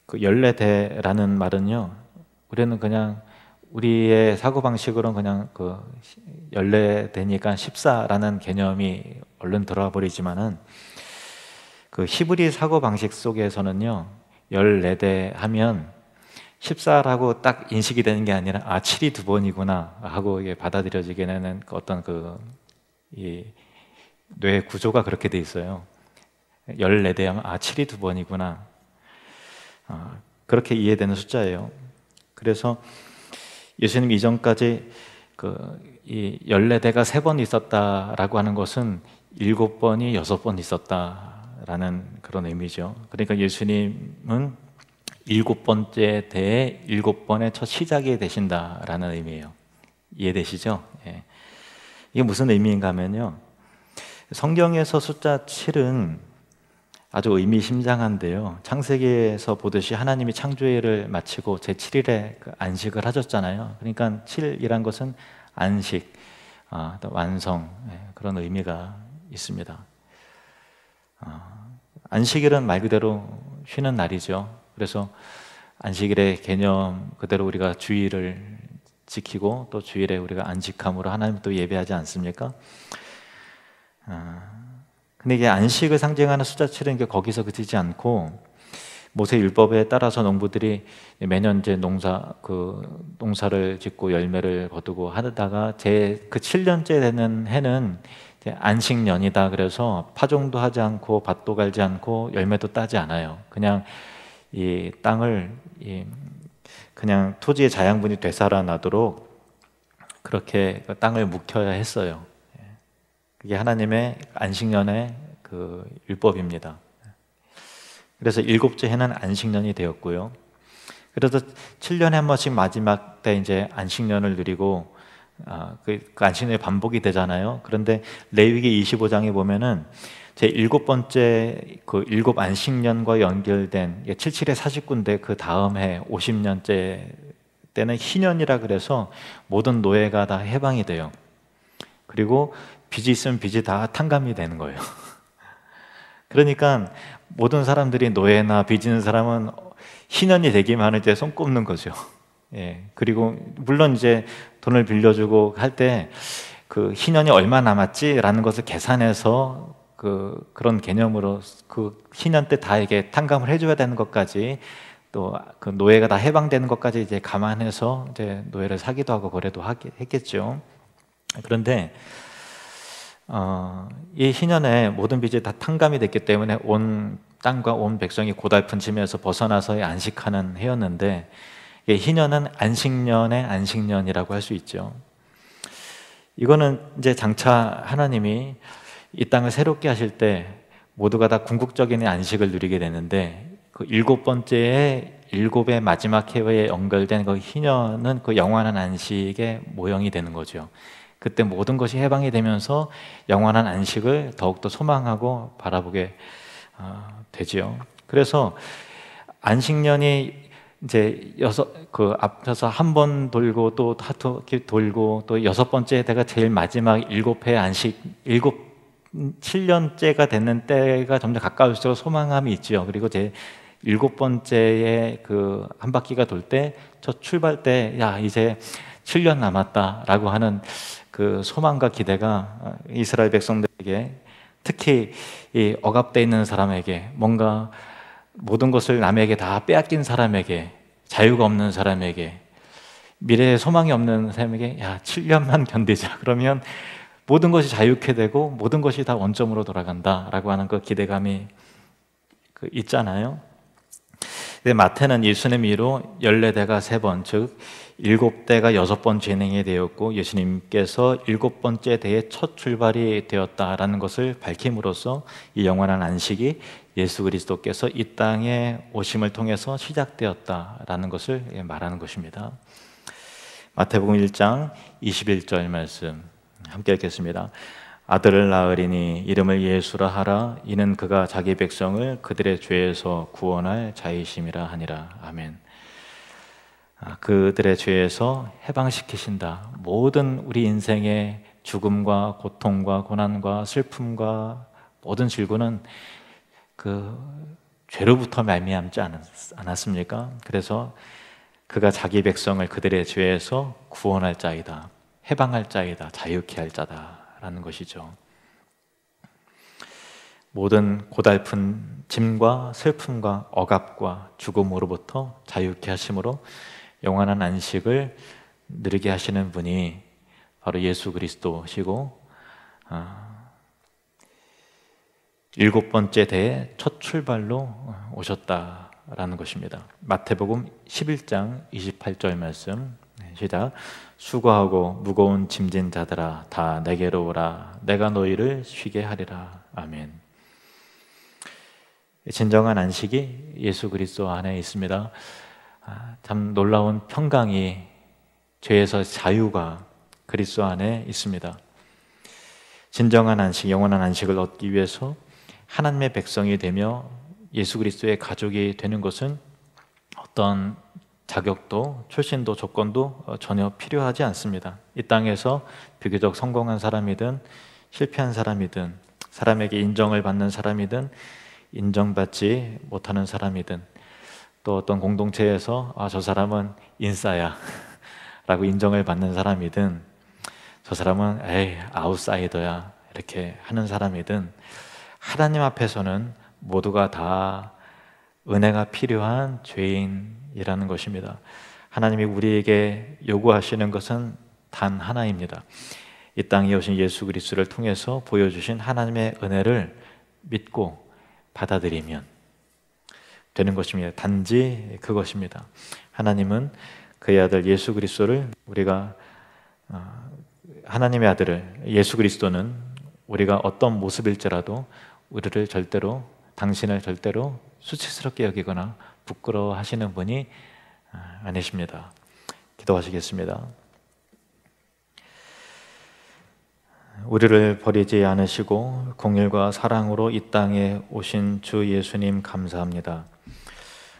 그 14대라는 말은요, 우리는 그냥 우리의 사고방식으로는 그냥 그 14대니까 14라는 개념이 얼른 들어와 버리지만은 그 히브리 사고방식 속에서는요 14대 하면 14라고 딱 인식이 되는 게 아니라 7이 두 번이구나 하고 이게 받아들여지게 되는 어떤 이 뇌 구조가 그렇게 돼 있어요. 14대 하면 7이 두 번이구나, 그렇게 이해되는 숫자예요. 그래서 예수님 이전까지 이 14대가 3번 있었다라고 하는 것은 7번이 6번 있었다라는 그런 의미죠. 그러니까 예수님은 7번째 대에 7번의 첫 시작이 되신다라는 의미예요. 이해되시죠? 예. 이게 무슨 의미인가 하면요, 성경에서 숫자 7은 아주 의미심장한데요. 창세기에서 보듯이 하나님이 창조의 일을 마치고 제7일에 안식을 하셨잖아요. 그러니까 7이란 것은 안식, 또 완성, 그런 의미가 있습니다. 안식일은 말 그대로 쉬는 날이죠. 그래서 안식일의 개념 그대로 우리가 주일을 지키고 또 주일에 우리가 안식함으로 하나님 또 예배하지 않습니까? 근데 이게 안식을 상징하는 숫자 7은 거기서 그치지 않고 모세 율법에 따라서 농부들이 매년 이제 농사를 짓고 열매를 거두고 하다가 그 7년째 되는 해는 안식년이다. 그래서 파종도 하지 않고 밭도 갈지 않고 열매도 따지 않아요. 그냥 이 땅을 그냥 토지의 자양분이 되살아나도록 그렇게 그 땅을 묵혀야 했어요. 그게 하나님의 안식년의 그 율법입니다. 그래서 7째 해는 안식년이 되었고요. 그래서 7년에 한 번씩 마지막 때 이제 안식년을 누리고 그 안식년이 반복이 되잖아요. 그런데 레위기 25장에 보면은 제 7번째 그 7 안식년과 연결된 77의 49인데 그 다음 해 50년째 때는 희년이라 그래서 모든 노예가 다 해방이 돼요. 그리고 빚이 있으면 빚이 다 탕감이 되는 거예요. 그러니까 모든 사람들이 노예나 빚 있는 사람은 희년이 되기만 할 때 손 꼽는 거죠. 그리고 물론 이제 돈을 빌려주고 할 때 그 희년이 얼마 남았지라는 것을 계산해서 그런 개념으로 그 희년 때 다 이게 탕감을 해줘야 되는 것까지 또 그 노예가 다 해방되는 것까지 이제 감안해서 이제 노예를 사기도 하고 거래도 했겠죠. 그런데 이 희년에 모든 빚이 다 탕감이 됐기 때문에 온 땅과 온 백성이 고달픈 짐에서 벗어나서 안식하는 해였는데 희년은 안식년의 안식년이라고 할 수 있죠. 이거는 이제 장차 하나님이 이 땅을 새롭게 하실 때 모두가 다 궁극적인 안식을 누리게 되는데 그 7번째에 7의 마지막 해에 연결된 그 희년은 그 영원한 안식의 모형이 되는 거죠. 그때 모든 것이 해방이 되면서 영원한 안식을 더욱더 소망하고 바라보게 되지요. 그래서 안식년이 이제 앞에서 한 번 돌고 또 돌고 또 6번째 때가 제일 마지막 7회 안식 7년째가 되는 때가 점점 가까울수록 소망함이 있죠. 그리고 제 7번째에 그 한 바퀴가 돌 때 첫 출발 때 야 이제 7년 남았다라고 하는 그 소망과 기대가 이스라엘 백성들에게 특히 이 억압되어 있는 사람에게 뭔가 모든 것을 남에게 다 빼앗긴 사람에게 자유가 없는 사람에게 미래에 소망이 없는 사람에게 야 7년만 견디자 그러면 모든 것이 자유케 되고 모든 것이 다 원점으로 돌아간다라고 하는 그 기대감이 있잖아요. 근데 마태는 예수님 이후로 14대가 3번 즉 7대가 6번 진행이 되었고 예수님께서 7번째 대의 첫 출발이 되었다라는 것을 밝힘으로써 이 영원한 안식이 예수 그리스도께서 이 땅에 오심을 통해서 시작되었다라는 것을 말하는 것입니다. 마태복음 1장 21절 말씀 함께 읽겠습니다. 아들을 낳으리니 이름을 예수라 하라. 이는 그가 자기 백성을 그들의 죄에서 구원할 자이심이라 하니라. 아멘. 그들의 죄에서 해방시키신다. 모든 우리 인생의 죽음과 고통과 고난과 슬픔과 모든 질고는 그 죄로부터 말미암지 않았습니까? 그래서 그가 자기 백성을 그들의 죄에서 구원할 자이다. 해방할 자이다. 자유케 할 자다라는 것이죠. 모든 고달픈 짐과 슬픔과 억압과 죽음으로부터 자유케 하심으로 영원한 안식을 누리게 하시는 분이 바로 예수 그리스도시고 7번째 대의 첫 출발로 오셨다라는 것입니다. 마태복음 11장 28절 말씀 시작. 수고하고 무거운 짐진 자들아 다 내게로 오라. 내가 너희를 쉬게 하리라. 아멘. 진정한 안식이 예수 그리스도 안에 있습니다. 참 놀라운 평강이 죄에서 자유가 그리스도 안에 있습니다. 진정한 안식, 영원한 안식을 얻기 위해서 하나님의 백성이 되며 예수 그리스도의 가족이 되는 것은 어떤 자격도 출신도 조건도 전혀 필요하지 않습니다. 이 땅에서 비교적 성공한 사람이든 실패한 사람이든 사람에게 인정을 받는 사람이든 인정받지 못하는 사람이든 또 어떤 공동체에서 저 사람은 인싸야 라고 인정을 받는 사람이든 저 사람은 에이 아웃사이더야 이렇게 하는 사람이든 하나님 앞에서는 모두가 다 은혜가 필요한 죄인이라는 것입니다. 하나님이 우리에게 요구하시는 것은 단 하나입니다. 이 땅에 오신 예수 그리스도를 통해서 보여주신 하나님의 은혜를 믿고 받아들이면 되는 것입니다. 단지 그것입니다. 하나님은 그의 아들 예수 그리스도를 하나님의 아들을 예수 그리스도는 우리가 어떤 모습일지라도 우리를 절대로 당신을 절대로 수치스럽게 여기거나 부끄러워하시는 분이 아니십니다. 기도하시겠습니다. 우리를 버리지 않으시고 공일과 사랑으로 이 땅에 오신 주 예수님 감사합니다.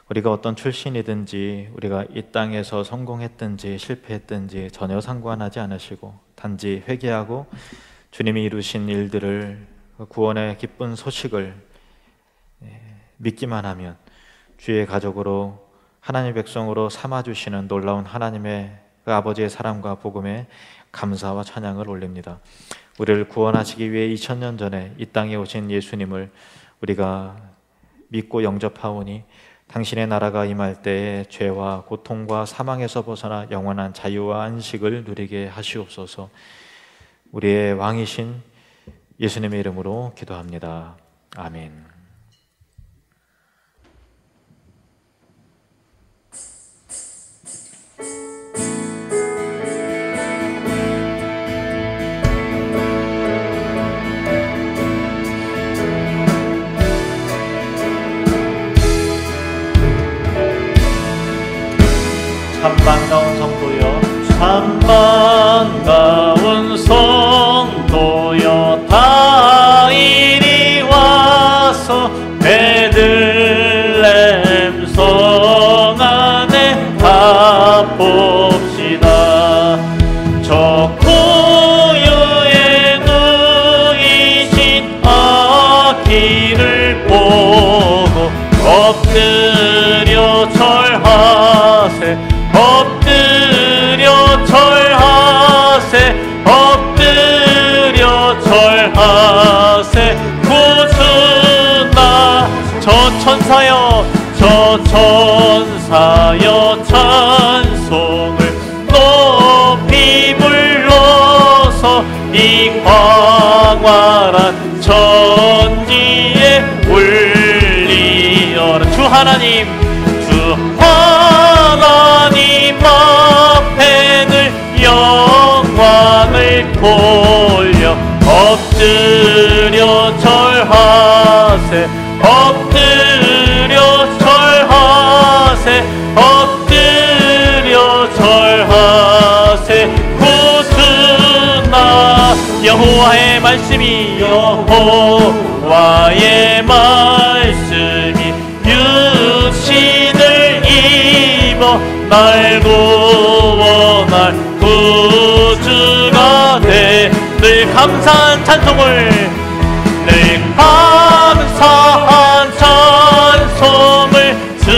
우리가 어떤 출신이든지 우리가 이 땅에서 성공했든지 실패했든지 전혀 상관하지 않으시고 단지 회개하고 주님이 이루신 일들을 구원의 기쁜 소식을 믿기만 하면 주의 가족으로 하나님의 백성으로 삼아주시는 놀라운 하나님의 그 아버지의 사랑과 복음에 감사와 찬양을 올립니다. 우리를 구원하시기 위해 2000년 전에 이 땅에 오신 예수님을 우리가 믿고 영접하오니 당신의 나라가 임할 때에 죄와 고통과 사망에서 벗어나 영원한 자유와 안식을 누리게 하시옵소서. 우리의 왕이신 예수님의 이름으로 기도합니다. 아멘. 참 반가운 성도여, 참 반가운 성도여, 다 이리 와서 베들레헴 성 안에 가봅시다. 저 고요에 누이신 아기를 보고 엎드려 절하세. 엎드려 절하세. 엎드려 절하세. 구주나 저 천사여, 저 천사여, 찬송을 높이 불러서 이 광활한 천지에 울리어라. 주 하나님, 주 하나님 앞에는 영광을 돌려 엎드려 절하세. 엎드려 절하세. 엎드려 절하세. 구주나 여호와의 말씀이 여호와의 말씀이 육신을 입어 날 구원할 구주가 돼. 늘 감사한 찬송을, 늘 감사한 찬송을 주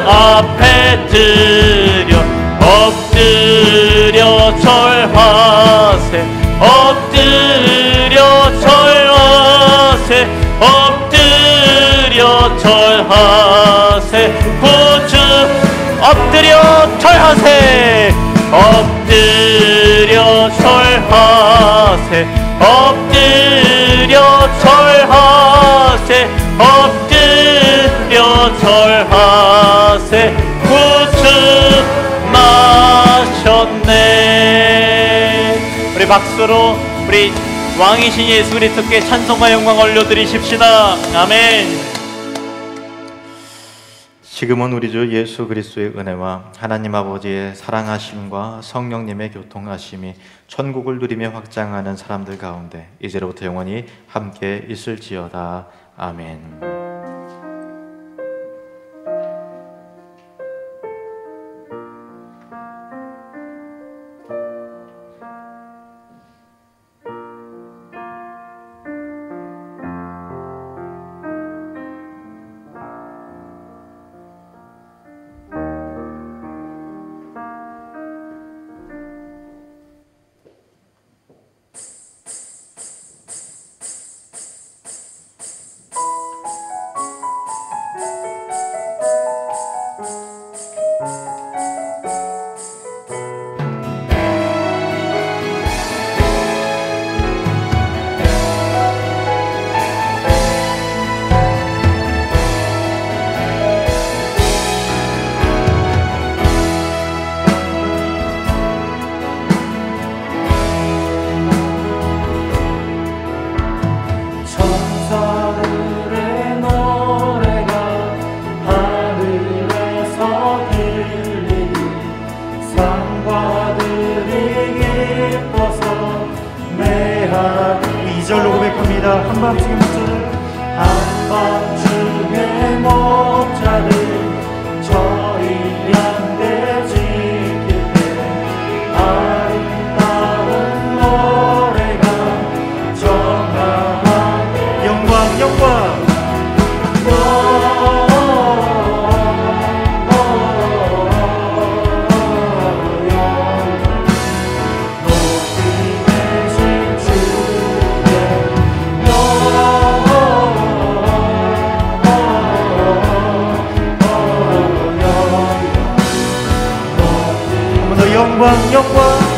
앞에 드려 엎드려 절하세. 엎드려 절하세. 엎드려 절하세. 구주 엎드려 절하세. 엎드려 절하세. 엎드려 절하세. 엎드려 절하세. 구주 나셨네. 우리 박수로 우리 왕이신 예수 그리스도께 찬송과 영광 올려드리십시다. 아멘. 지금은 우리 주 예수 그리스도의 은혜와 하나님 아버지의 사랑하심과 성령님의 교통하심이 천국을 누리며 확장하는 사람들 가운데 이제로부터 영원히 함께 있을지어다. 아멘. 한밤중의 목자들 한밤중의 목자들 저희 양대 지킬 때 아름다운 노래가 정하게 영광 영광 영광 영광